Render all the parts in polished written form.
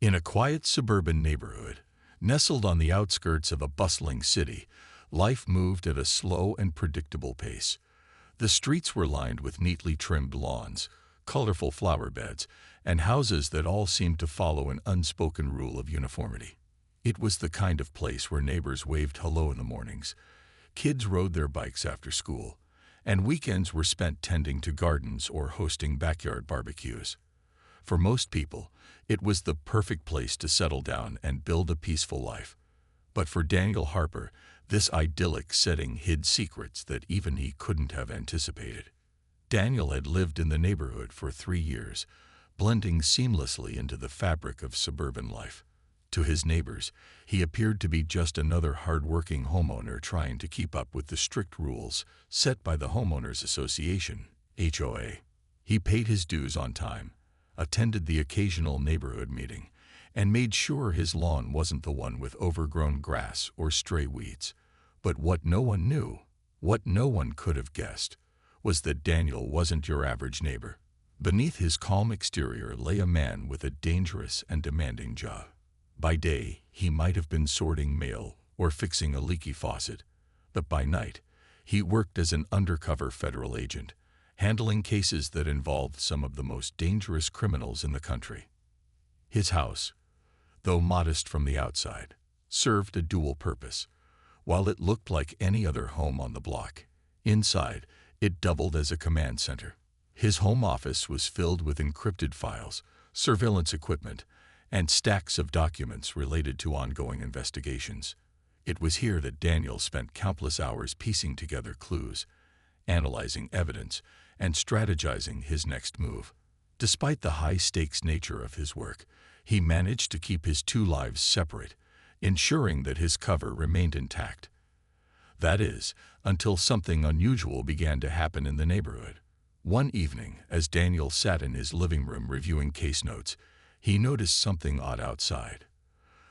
In a quiet suburban neighborhood, nestled on the outskirts of a bustling city, life moved at a slow and predictable pace. The streets were lined with neatly trimmed lawns, colorful flower beds, and houses that all seemed to follow an unspoken rule of uniformity. It was the kind of place where neighbors waved hello in the mornings, kids rode their bikes after school, and weekends were spent tending to gardens or hosting backyard barbecues. For most people, it was the perfect place to settle down and build a peaceful life. But for Daniel Harper, this idyllic setting hid secrets that even he couldn't have anticipated. Daniel had lived in the neighborhood for 3 years, blending seamlessly into the fabric of suburban life. To his neighbors, he appeared to be just another hard-working homeowner trying to keep up with the strict rules set by the Homeowners Association, HOA. He paid his dues on time, attended the occasional neighborhood meeting, and made sure his lawn wasn't the one with overgrown grass or stray weeds. But what no one knew, what no one could have guessed, was that Daniel wasn't your average neighbor. Beneath his calm exterior lay a man with a dangerous and demanding job. By day, he might have been sorting mail or fixing a leaky faucet, but by night, he worked as an undercover federal agent, handling cases that involved some of the most dangerous criminals in the country. His house, though modest from the outside, served a dual purpose. While it looked like any other home on the block, inside, it doubled as a command center. His home office was filled with encrypted files, surveillance equipment, and stacks of documents related to ongoing investigations. It was here that Daniel spent countless hours piecing together clues, analyzing evidence, and strategizing his next move. Despite the high-stakes nature of his work, he managed to keep his two lives separate, ensuring that his cover remained intact. That is, until something unusual began to happen in the neighborhood. One evening, as Daniel sat in his living room reviewing case notes, he noticed something odd outside.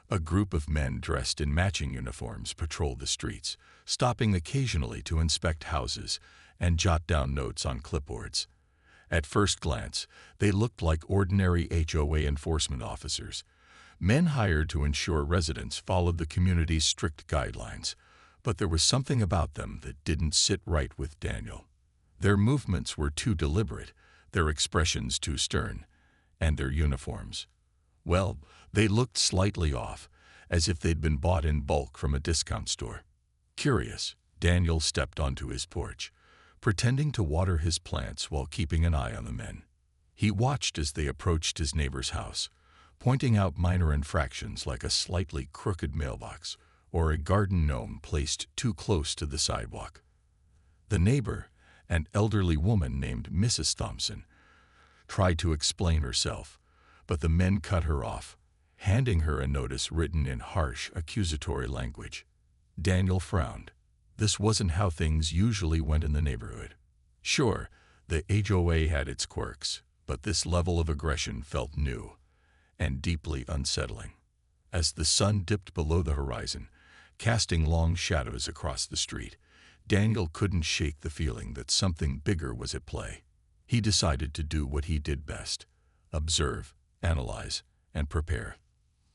A group of men dressed in matching uniforms patrolled the streets, stopping occasionally to inspect houses and jot down notes on clipboards. At first glance, they looked like ordinary HOA enforcement officers, men hired to ensure residents followed the community's strict guidelines. But there was something about them that didn't sit right with Daniel. Their movements were too deliberate, their expressions too stern, and their uniforms, well, they looked slightly off, as if they'd been bought in bulk from a discount store. Curious, Daniel stepped onto his porch, pretending to water his plants while keeping an eye on the men. He watched as they approached his neighbor's house, pointing out minor infractions like a slightly crooked mailbox or a garden gnome placed too close to the sidewalk. The neighbor, an elderly woman named Mrs. Thompson, tried to explain herself, but the men cut her off, handing her a notice written in harsh, accusatory language. Daniel frowned. This wasn't how things usually went in the neighborhood. Sure, the HOA had its quirks, but this level of aggression felt new and deeply unsettling. As the sun dipped below the horizon, casting long shadows across the street, Daniel couldn't shake the feeling that something bigger was at play. He decided to do what he did best: observe, analyze, and prepare.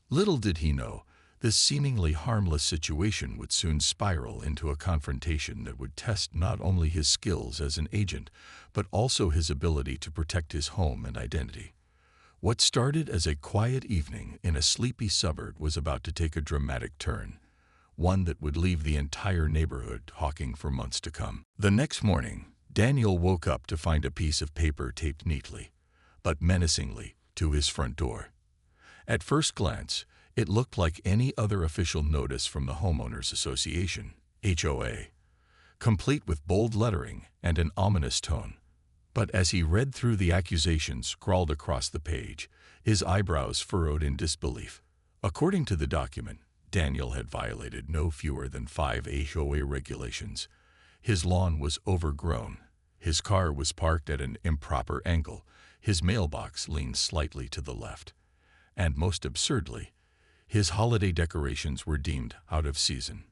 Little did he know, this seemingly harmless situation would soon spiral into a confrontation that would test not only his skills as an agent, but also his ability to protect his home and identity. What started as a quiet evening in a sleepy suburb was about to take a dramatic turn, one that would leave the entire neighborhood hawking for months to come. The next morning, Daniel woke up to find a piece of paper taped neatly, but menacingly, to his front door. At first glance, it looked like any other official notice from the Homeowners Association, HOA, complete with bold lettering and an ominous tone. But as he read through the accusations scrawled across the page, his eyebrows furrowed in disbelief. According to the document, Daniel had violated no fewer than 5 HOA regulations. His lawn was overgrown, his car was parked at an improper angle, his mailbox leaned slightly to the left, and most absurdly, his holiday decorations were deemed out of season.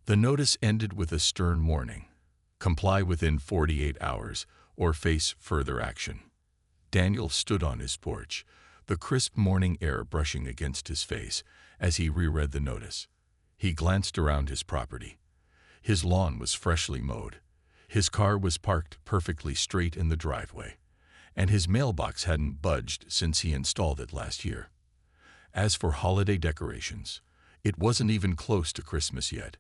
The notice ended with a stern warning: comply within 48 hours or face further action. Daniel stood on his porch, the crisp morning air brushing against his face as he reread the notice. He glanced around his property. His lawn was freshly mowed. His car was parked perfectly straight in the driveway, and his mailbox hadn't budged since he installed it last year. As for holiday decorations, it wasn't even close to Christmas yet.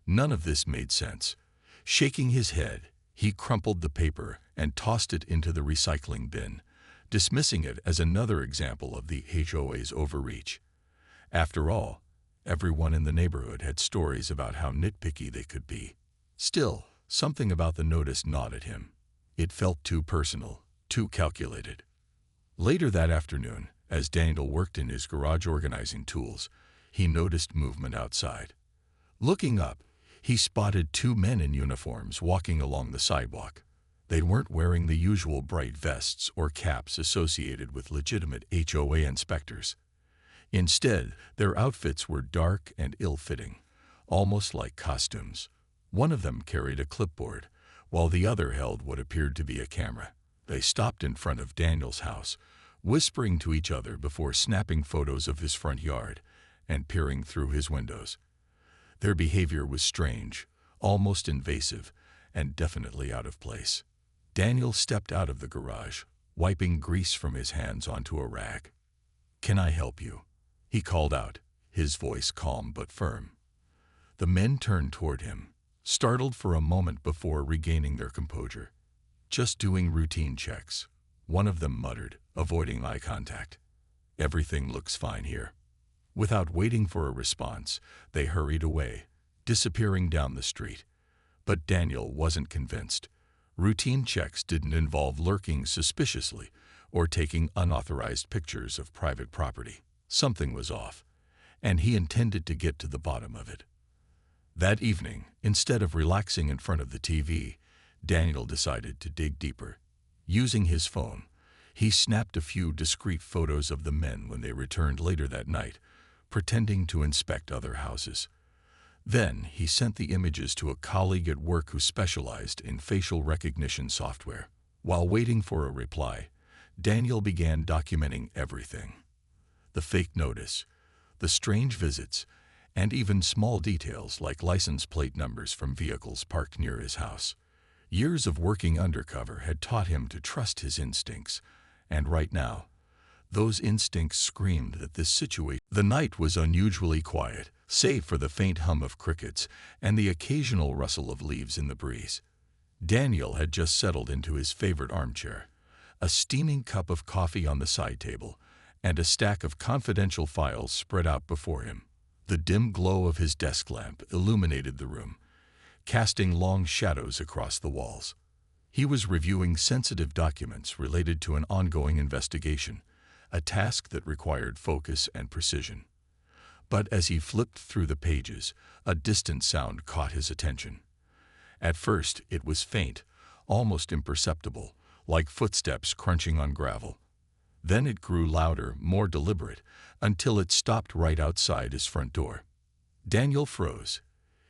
None of this made sense. Shaking his head, he crumpled the paper and tossed it into the recycling bin, dismissing it as another example of the HOA's overreach. After all, everyone in the neighborhood had stories about how nitpicky they could be. Still, something about the notice gnawed at him. It felt too personal, too calculated. Later that afternoon, as Daniel worked in his garage organizing tools, he noticed movement outside. Looking up, he spotted two men in uniforms walking along the sidewalk. They weren't wearing the usual bright vests or caps associated with legitimate HOA inspectors. Instead, their outfits were dark and ill-fitting, almost like costumes. One of them carried a clipboard, while the other held what appeared to be a camera. They stopped in front of Daniel's house, whispering to each other before snapping photos of his front yard and peering through his windows. Their behavior was strange, almost invasive, and definitely out of place. Daniel stepped out of the garage, wiping grease from his hands onto a rag. "Can I help you?" he called out, his voice calm but firm. The men turned toward him, startled for a moment before regaining their composure. "Just doing routine checks," one of them muttered, avoiding eye contact. "Everything looks fine here." Without waiting for a response, they hurried away, disappearing down the street. But Daniel wasn't convinced. Routine checks didn't involve lurking suspiciously or taking unauthorized pictures of private property. Something was off, and he intended to get to the bottom of it. That evening, instead of relaxing in front of the TV, Daniel decided to dig deeper. Using his phone, he snapped a few discreet photos of the men when they returned later that night, pretending to inspect other houses. Then he sent the images to a colleague at work who specialized in facial recognition software. While waiting for a reply, Daniel began documenting everything. The fake notice, the strange visits, and even small details like license plate numbers from vehicles parked near his house. Years of working undercover had taught him to trust his instincts, and right now, those instincts screamed that this situation. The night was unusually quiet, save for the faint hum of crickets and the occasional rustle of leaves in the breeze. Daniel had just settled into his favorite armchair, a steaming cup of coffee on the side table, and a stack of confidential files spread out before him. The dim glow of his desk lamp illuminated the room, casting long shadows across the walls. He was reviewing sensitive documents related to an ongoing investigation, a task that required focus and precision. But as he flipped through the pages, a distant sound caught his attention. At first, it was faint, almost imperceptible, like footsteps crunching on gravel. Then it grew louder, more deliberate, until it stopped right outside his front door. Daniel froze,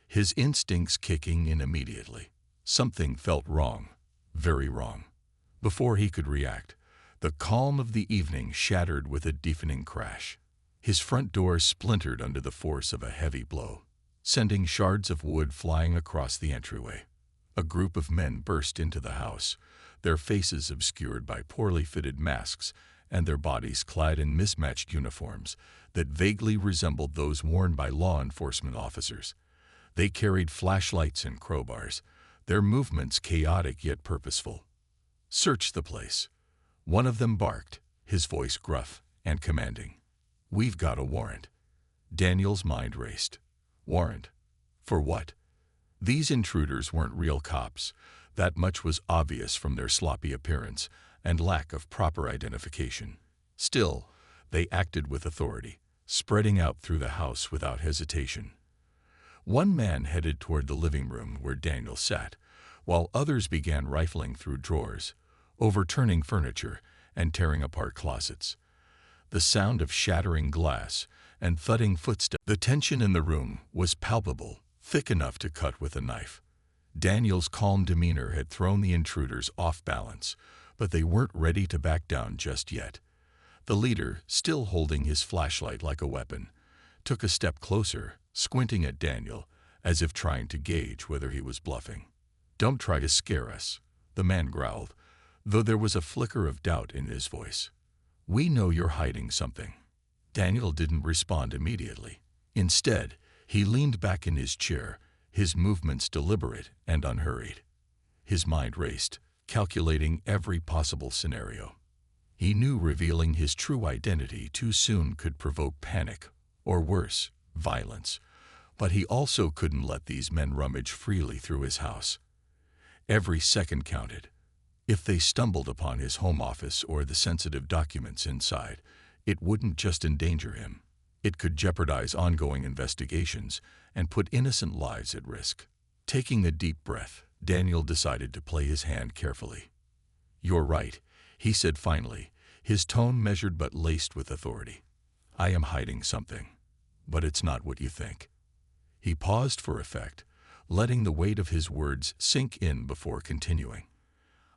his instincts kicking in immediately. Something felt wrong, very wrong. Before he could react, the calm of the evening shattered with a deafening crash. His front door splintered under the force of a heavy blow, sending shards of wood flying across the entryway. A group of men burst into the house, their faces obscured by poorly fitted masks and their bodies clad in mismatched uniforms that vaguely resembled those worn by law enforcement officers. They carried flashlights and crowbars, their movements chaotic yet purposeful. "Search the place," one of them barked, his voice gruff and commanding. "We've got a warrant." Daniel's mind raced. Warrant? For what? These intruders weren't real cops. That much was obvious from their sloppy appearance and lack of proper identification. Still, they acted with authority, spreading out through the house without hesitation. One man headed toward the living room where Daniel sat, while others began rifling through drawers, overturning furniture, and tearing apart closets. The sound of shattering glass and thudding footsteps. The tension in the room was palpable, thick enough to cut with a knife. Daniel's calm demeanor had thrown the intruders off balance, but they weren't ready to back down just yet. The leader, still holding his flashlight like a weapon, took a step closer, squinting at Daniel, as if trying to gauge whether he was bluffing. "Don't try to scare us," the man growled, though there was a flicker of doubt in his voice. "We know you're hiding something." Daniel didn't respond immediately. Instead, he leaned back in his chair, his movements deliberate and unhurried. His mind raced, calculating every possible scenario. He knew revealing his true identity too soon could provoke panic, or worse, violence. But he also couldn't let these men rummage freely through his house. Every second counted. If they stumbled upon his home office or the sensitive documents inside, it wouldn't just endanger him. It could jeopardize ongoing investigations and put innocent lives at risk. Taking a deep breath, Daniel decided to play his hand carefully. "You're right," he said finally, his tone measured but laced with authority. "I am hiding something, but it's not what you think." He paused for effect, letting the weight of his words sink in before continuing.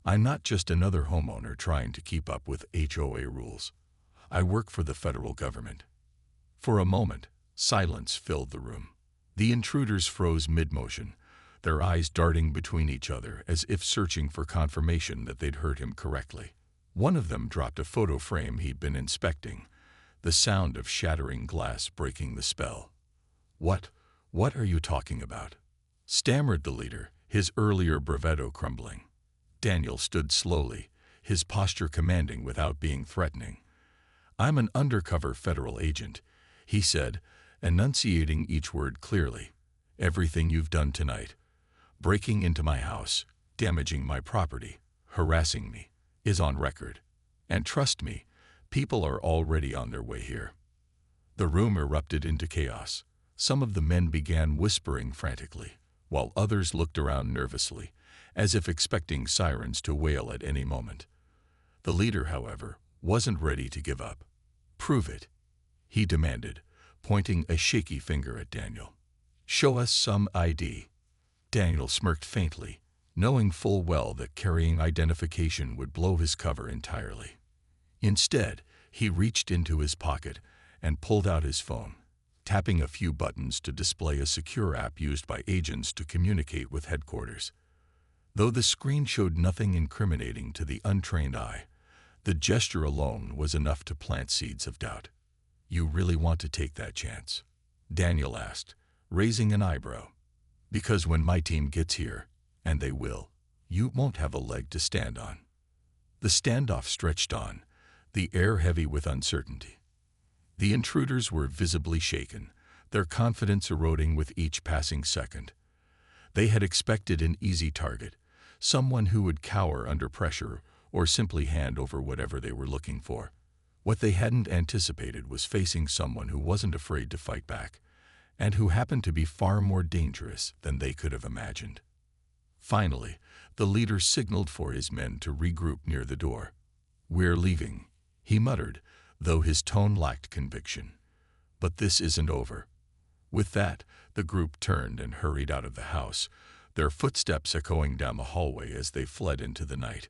"I'm not just another homeowner trying to keep up with HOA rules. I work for the federal government." For a moment, silence filled the room. The intruders froze mid-motion, their eyes darting between each other as if searching for confirmation that they'd heard him correctly. One of them dropped a photo frame he'd been inspecting, the sound of shattering glass breaking the spell. What are you talking about?" stammered the leader, his earlier bravado crumbling. Daniel stood slowly, his posture commanding without being threatening. "I'm an undercover federal agent," he said, enunciating each word clearly. "Everything you've done tonight, breaking into my house, damaging my property, harassing me, is on record. And trust me, people are already on their way here." The room erupted into chaos. Some of the men began whispering frantically, while others looked around nervously, as if expecting sirens to wail at any moment. The leader, however, wasn't ready to give up. "Prove it," he demanded, pointing a shaky finger at Daniel. "Show us some ID." Daniel smirked faintly, knowing full well that carrying identification would blow his cover entirely. Instead, he reached into his pocket and pulled out his phone, tapping a few buttons to display a secure app used by agents to communicate with headquarters. Though the screen showed nothing incriminating to the untrained eye, the gesture alone was enough to plant seeds of doubt. "You really want to take that chance?" Daniel asked, raising an eyebrow. "Because when my team gets here, and they will, you won't have a leg to stand on." The standoff stretched on, the air heavy with uncertainty. The intruders were visibly shaken, their confidence eroding with each passing second. They had expected an easy target, someone who would cower under pressure or simply hand over whatever they were looking for. What they hadn't anticipated was facing someone who wasn't afraid to fight back, and who happened to be far more dangerous than they could have imagined. Finally, the leader signaled for his men to regroup near the door. "We're leaving," he muttered, though his tone lacked conviction. "But this isn't over." With that, the group turned and hurried out of the house, their footsteps echoing down the hallway as they fled into the night.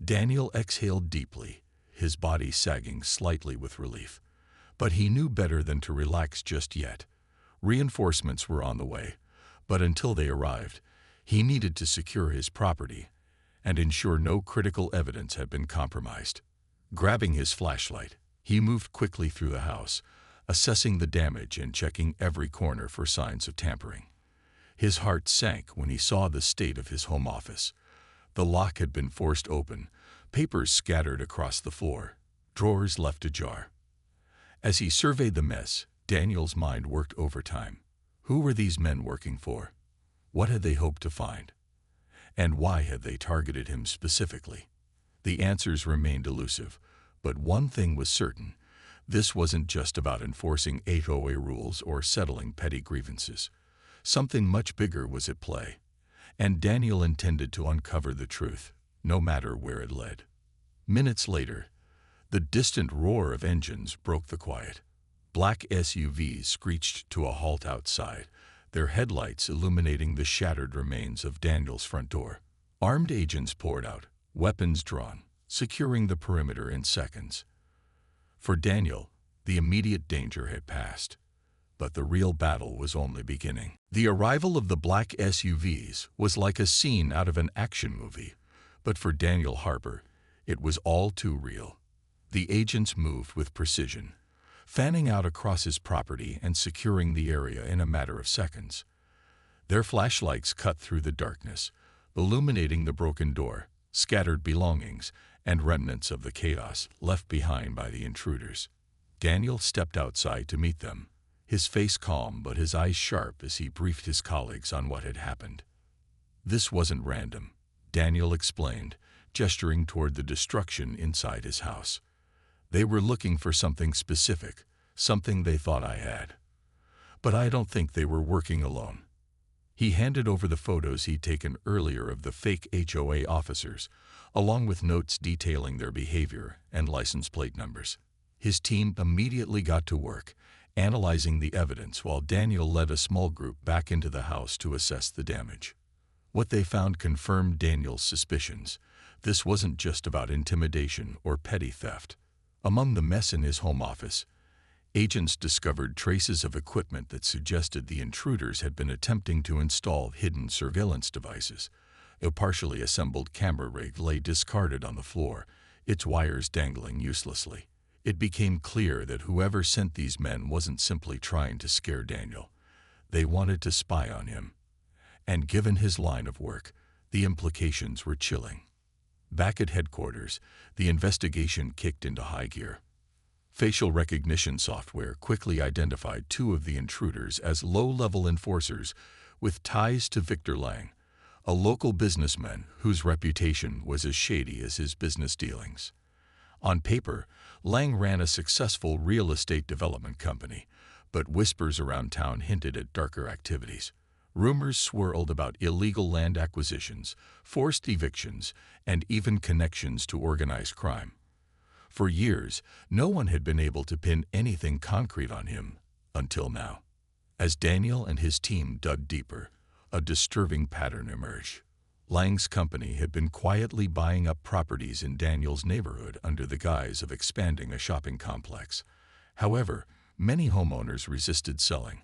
Daniel exhaled deeply, his body sagging slightly with relief. But he knew better than to relax just yet. Reinforcements were on the way, but until they arrived, he needed to secure his property and ensure no critical evidence had been compromised. Grabbing his flashlight, he moved quickly through the house, assessing the damage and checking every corner for signs of tampering. His heart sank when he saw the state of his home office. The lock had been forced open, papers scattered across the floor, drawers left ajar. As he surveyed the mess, Daniel's mind worked overtime. Who were these men working for? What had they hoped to find? And why had they targeted him specifically? The answers remained elusive, but one thing was certain. This wasn't just about enforcing HOA rules or settling petty grievances. Something much bigger was at play, and Daniel intended to uncover the truth, no matter where it led. Minutes later, the distant roar of engines broke the quiet. Black SUVs screeched to a halt outside, their headlights illuminating the shattered remains of Daniel's front door. Armed agents poured out, weapons drawn, securing the perimeter in seconds. For Daniel, the immediate danger had passed, but the real battle was only beginning. The arrival of the black SUVs was like a scene out of an action movie, but for Daniel Harper, it was all too real. The agents moved with precision, fanning out across his property and securing the area in a matter of seconds. Their flashlights cut through the darkness, illuminating the broken door, scattered belongings, and remnants of the chaos left behind by the intruders. Daniel stepped outside to meet them, his face calm but his eyes sharp as he briefed his colleagues on what had happened. This wasn't random, Daniel explained, gesturing toward the destruction inside his house. They were looking for something specific, something they thought I had. But I don't think they were working alone. He handed over the photos he'd taken earlier of the fake HOA officers, along with notes detailing their behavior and license plate numbers. His team immediately got to work, analyzing the evidence while Daniel led a small group back into the house to assess the damage. What they found confirmed Daniel's suspicions. This wasn't just about intimidation or petty theft. Among the mess in his home office, agents discovered traces of equipment that suggested the intruders had been attempting to install hidden surveillance devices. A partially assembled camera rig lay discarded on the floor, its wires dangling uselessly. It became clear that whoever sent these men wasn't simply trying to scare Daniel. They wanted to spy on him. And given his line of work, the implications were chilling. Back at headquarters, the investigation kicked into high gear. Facial recognition software quickly identified two of the intruders as low-level enforcers with ties to Victor Lang, a local businessman whose reputation was as shady as his business dealings. On paper, Lang ran a successful real estate development company, but whispers around town hinted at darker activities. Rumors swirled about illegal land acquisitions, forced evictions, and even connections to organized crime. For years, no one had been able to pin anything concrete on him, until now. As Daniel and his team dug deeper, a disturbing pattern emerged. Lang's company had been quietly buying up properties in Daniel's neighborhood under the guise of expanding a shopping complex. However, many homeowners resisted selling,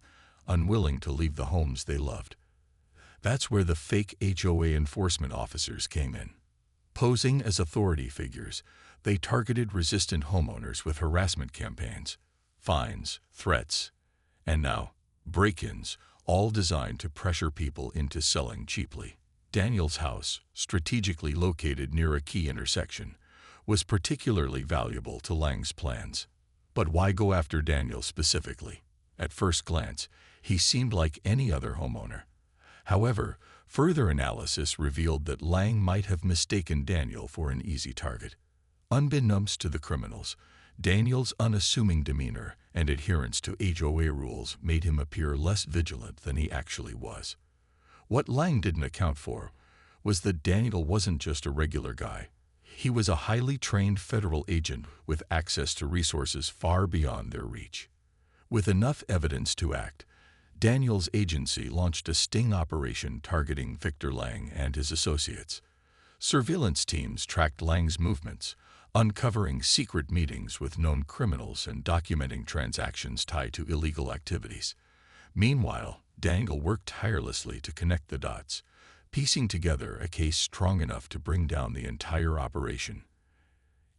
unwilling to leave the homes they loved. That's where the fake HOA enforcement officers came in. Posing as authority figures, they targeted resistant homeowners with harassment campaigns, fines, threats, and now break-ins, all designed to pressure people into selling cheaply. Daniel's house, strategically located near a key intersection, was particularly valuable to Lang's plans. But why go after Daniel specifically? At first glance, he seemed like any other homeowner. However, further analysis revealed that Lang might have mistaken Daniel for an easy target. Unbeknownst to the criminals, Daniel's unassuming demeanor and adherence to HOA rules made him appear less vigilant than he actually was. What Lang didn't account for was that Daniel wasn't just a regular guy. He was a highly trained federal agent with access to resources far beyond their reach. With enough evidence to act, Daniel's agency launched a sting operation targeting Victor Lang and his associates. Surveillance teams tracked Lang's movements, uncovering secret meetings with known criminals and documenting transactions tied to illegal activities. Meanwhile, Daniel worked tirelessly to connect the dots, piecing together a case strong enough to bring down the entire operation.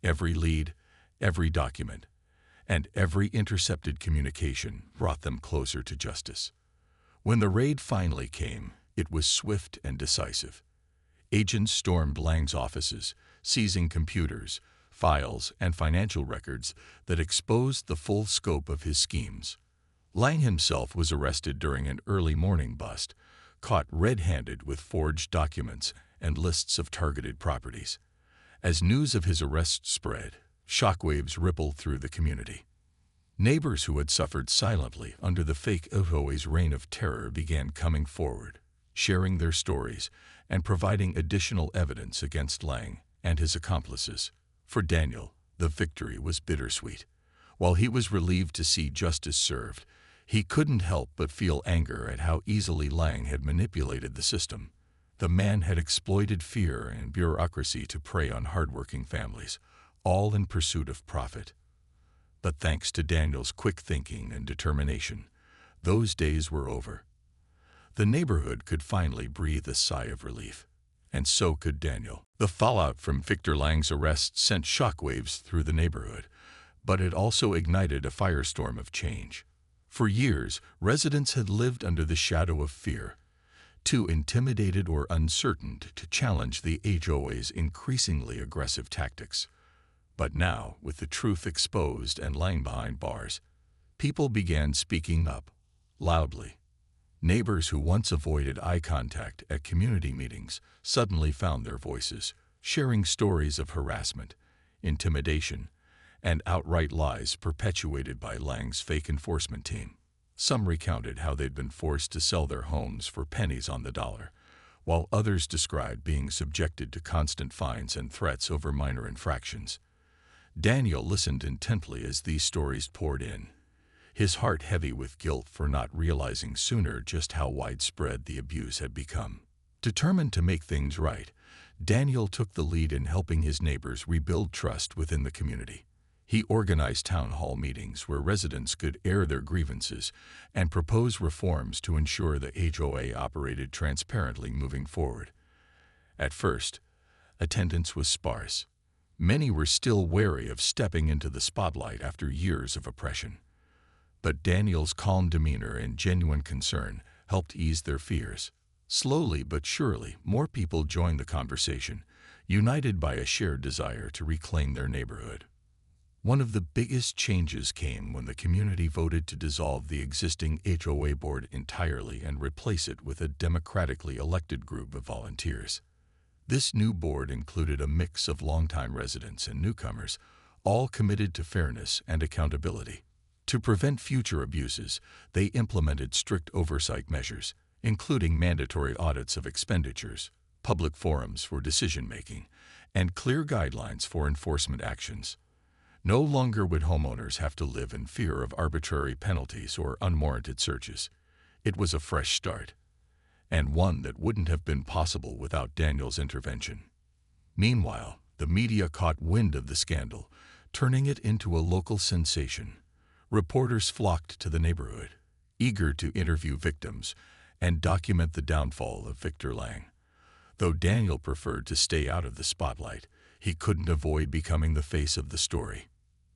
Every lead, every document, and every intercepted communication brought them closer to justice. When the raid finally came, it was swift and decisive. Agents stormed Lang's offices, seizing computers, files, and financial records that exposed the full scope of his schemes. Lang himself was arrested during an early morning bust, caught red-handed with forged documents and lists of targeted properties. As news of his arrest spread, shockwaves rippled through the community. Neighbors who had suffered silently under the fake HOA's reign of terror began coming forward, sharing their stories and providing additional evidence against Lang and his accomplices. For Daniel, the victory was bittersweet. While he was relieved to see justice served, he couldn't help but feel anger at how easily Lang had manipulated the system. The man had exploited fear and bureaucracy to prey on hardworking families, all in pursuit of profit. But thanks to Daniel's quick thinking and determination, those days were over. The neighborhood could finally breathe a sigh of relief. And so could Daniel. The fallout from Victor Lang's arrest sent shockwaves through the neighborhood, but it also ignited a firestorm of change. For years, residents had lived under the shadow of fear, too intimidated or uncertain to challenge the HOA's increasingly aggressive tactics. But now, with the truth exposed and lying behind bars, people began speaking up, loudly. Neighbors who once avoided eye contact at community meetings suddenly found their voices, sharing stories of harassment, intimidation, and outright lies perpetuated by Lang's fake enforcement team. Some recounted how they'd been forced to sell their homes for pennies on the dollar, while others described being subjected to constant fines and threats over minor infractions. Daniel listened intently as these stories poured in, his heart heavy with guilt for not realizing sooner just how widespread the abuse had become. Determined to make things right, Daniel took the lead in helping his neighbors rebuild trust within the community. He organized town hall meetings where residents could air their grievances and propose reforms to ensure the HOA operated transparently moving forward. At first, attendance was sparse. Many were still wary of stepping into the spotlight after years of oppression. But Daniel's calm demeanor and genuine concern helped ease their fears. Slowly but surely, more people joined the conversation, united by a shared desire to reclaim their neighborhood. One of the biggest changes came when the community voted to dissolve the existing HOA board entirely and replace it with a democratically elected group of volunteers. This new board included a mix of longtime residents and newcomers, all committed to fairness and accountability. To prevent future abuses, they implemented strict oversight measures, including mandatory audits of expenditures, public forums for decision-making, and clear guidelines for enforcement actions. No longer would homeowners have to live in fear of arbitrary penalties or unwarranted searches. It was a fresh start, and one that wouldn't have been possible without Daniel's intervention. Meanwhile, the media caught wind of the scandal, turning it into a local sensation. Reporters flocked to the neighborhood, eager to interview victims and document the downfall of Victor Lang. Though Daniel preferred to stay out of the spotlight, he couldn't avoid becoming the face of the story.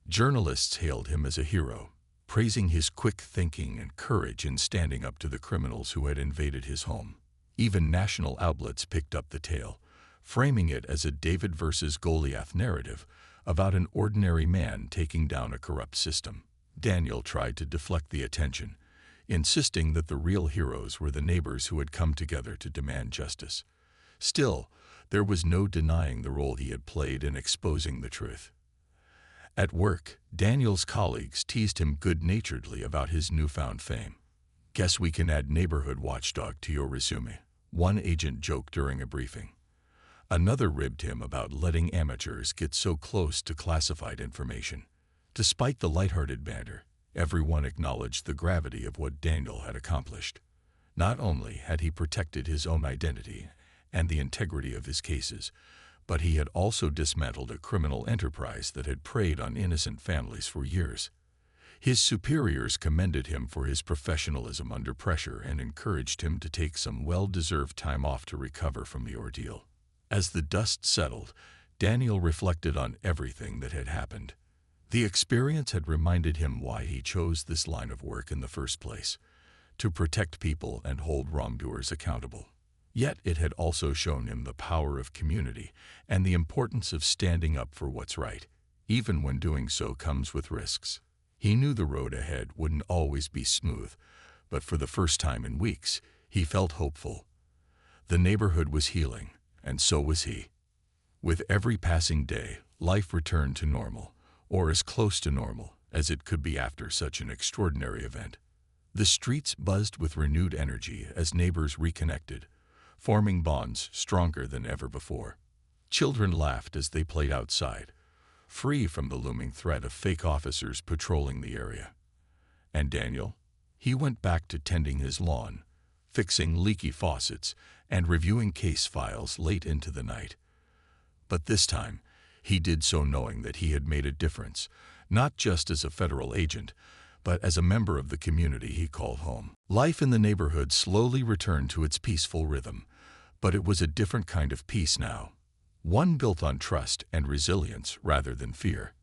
Journalists hailed him as a hero, praising his quick thinking and courage in standing up to the criminals who had invaded his home. Even national outlets picked up the tale, framing it as a David versus Goliath narrative about an ordinary man taking down a corrupt system. Daniel tried to deflect the attention, insisting that the real heroes were the neighbors who had come together to demand justice. Still, there was no denying the role he had played in exposing the truth. At work, Daniel's colleagues teased him good-naturedly about his newfound fame. "Guess we can add neighborhood watchdog to your resume," one agent joked during a briefing. Another ribbed him about letting amateurs get so close to classified information. Despite the lighthearted banter, everyone acknowledged the gravity of what Daniel had accomplished. Not only had he protected his own identity and the integrity of his cases, but he had also dismantled a criminal enterprise that had preyed on innocent families for years. His superiors commended him for his professionalism under pressure and encouraged him to take some well-deserved time off to recover from the ordeal. As the dust settled, Daniel reflected on everything that had happened. The experience had reminded him why he chose this line of work in the first place, to protect people and hold wrongdoers accountable. Yet it had also shown him the power of community and the importance of standing up for what's right, even when doing so comes with risks. He knew the road ahead wouldn't always be smooth, but for the first time in weeks, he felt hopeful. The neighborhood was healing, and so was he. With every passing day, life returned to normal, or as close to normal as it could be after such an extraordinary event. The streets buzzed with renewed energy as neighbors reconnected, forming bonds stronger than ever before. Children laughed as they played outside, free from the looming threat of fake officers patrolling the area. And Daniel? He went back to tending his lawn, fixing leaky faucets, and reviewing case files late into the night. But this time, he did so knowing that he had made a difference, not just as a federal agent, but as a member of the community he called home. Life in the neighborhood slowly returned to its peaceful rhythm, but it was a different kind of peace now, one built on trust and resilience rather than fear.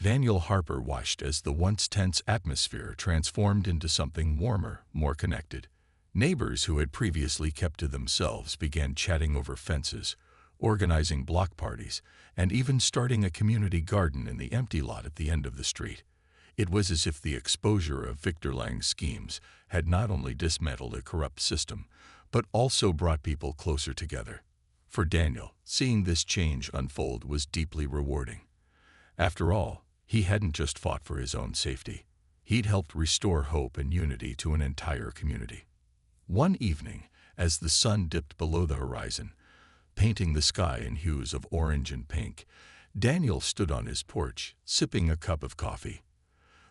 Daniel Harper watched as the once tense atmosphere transformed into something warmer, more connected. Neighbors who had previously kept to themselves began chatting over fences, organizing block parties, and even starting a community garden in the empty lot at the end of the street. It was as if the exposure of Victor Lang's schemes had not only dismantled a corrupt system, but also brought people closer together. For Daniel, seeing this change unfold was deeply rewarding. After all, he hadn't just fought for his own safety. He'd helped restore hope and unity to an entire community. One evening, as the sun dipped below the horizon, painting the sky in hues of orange and pink, Daniel stood on his porch, sipping a cup of coffee.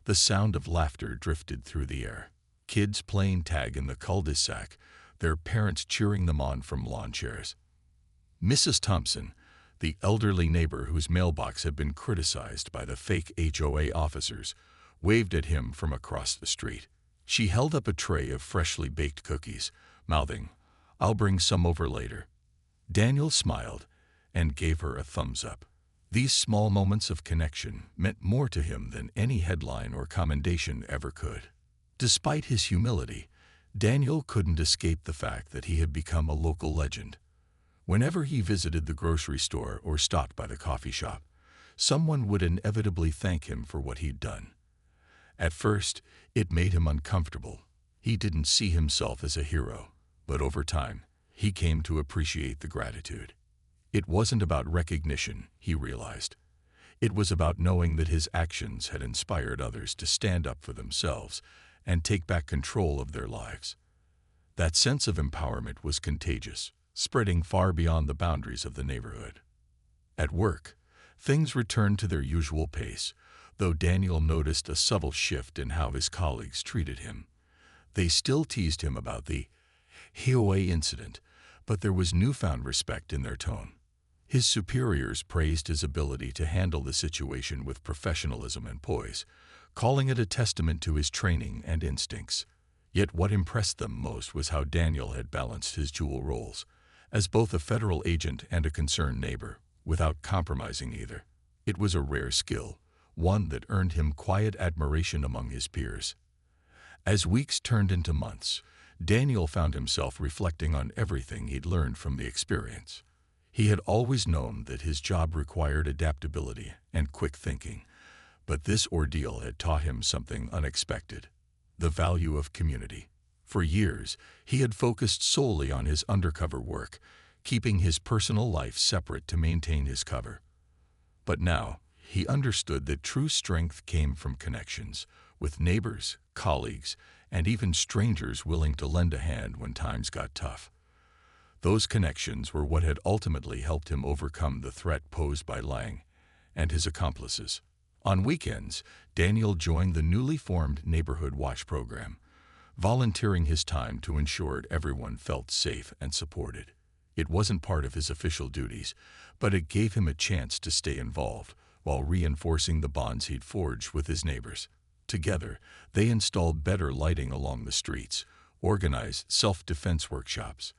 The sound of laughter drifted through the air. Kids playing tag in the cul-de-sac, their parents cheering them on from lawn chairs. Mrs. Thompson, the elderly neighbor whose mailbox had been criticized by the fake HOA officers, waved at him from across the street. She held up a tray of freshly baked cookies, mouthing, "I'll bring some over later." Daniel smiled and gave her a thumbs up. These small moments of connection meant more to him than any headline or commendation ever could. Despite his humility, Daniel couldn't escape the fact that he had become a local legend. Whenever he visited the grocery store or stopped by the coffee shop, someone would inevitably thank him for what he'd done. At first, it made him uncomfortable. He didn't see himself as a hero, but over time, he came to appreciate the gratitude. It wasn't about recognition, he realized. It was about knowing that his actions had inspired others to stand up for themselves and take back control of their lives. That sense of empowerment was contagious, spreading far beyond the boundaries of the neighborhood. At work, things returned to their usual pace, though Daniel noticed a subtle shift in how his colleagues treated him. They still teased him about the HOA incident, but there was newfound respect in their tone. His superiors praised his ability to handle the situation with professionalism and poise, calling it a testament to his training and instincts. Yet what impressed them most was how Daniel had balanced his dual roles, as both a federal agent and a concerned neighbor, without compromising either. It was a rare skill, one that earned him quiet admiration among his peers. As weeks turned into months, Daniel found himself reflecting on everything he'd learned from the experience. He had always known that his job required adaptability and quick thinking, but this ordeal had taught him something unexpected: the value of community. For years, he had focused solely on his undercover work, keeping his personal life separate to maintain his cover. But now, he understood that true strength came from connections, with neighbors, colleagues, and even strangers willing to lend a hand when times got tough. Those connections were what had ultimately helped him overcome the threat posed by Lang and his accomplices. On weekends, Daniel joined the newly formed Neighborhood Watch program, volunteering his time to ensure everyone felt safe and supported. It wasn't part of his official duties, but it gave him a chance to stay involved while reinforcing the bonds he'd forged with his neighbors. Together, they installed better lighting along the streets, organized self-defense workshops,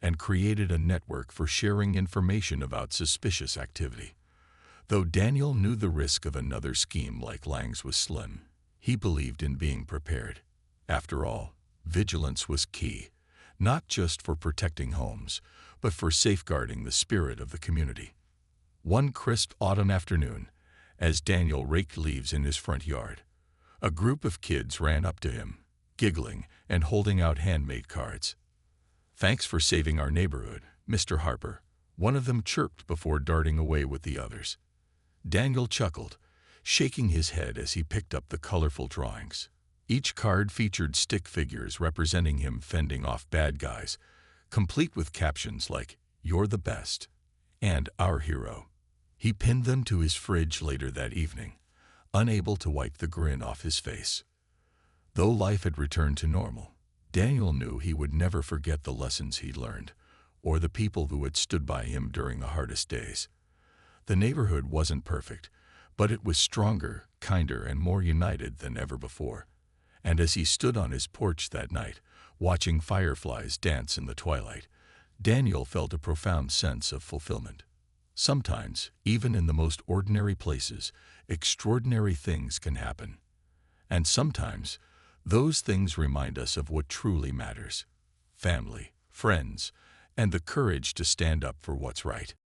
and created a network for sharing information about suspicious activity. Though Daniel knew the risk of another scheme like Lang's was slim, he believed in being prepared. After all, vigilance was key, not just for protecting homes, but for safeguarding the spirit of the community. One crisp autumn afternoon, as Daniel raked leaves in his front yard, a group of kids ran up to him, giggling and holding out handmade cards. "Thanks for saving our neighborhood, Mr. Harper," one of them chirped before darting away with the others. Daniel chuckled, shaking his head as he picked up the colorful drawings. Each card featured stick figures representing him fending off bad guys, complete with captions like, "You're the best," and "Our hero." He pinned them to his fridge later that evening, unable to wipe the grin off his face. Though life had returned to normal, Daniel knew he would never forget the lessons he'd learned, or the people who had stood by him during the hardest days. The neighborhood wasn't perfect, but it was stronger, kinder, and more united than ever before. And as he stood on his porch that night, watching fireflies dance in the twilight, Daniel felt a profound sense of fulfillment. Sometimes, even in the most ordinary places, extraordinary things can happen. And sometimes, those things remind us of what truly matters: family, friends, and the courage to stand up for what's right.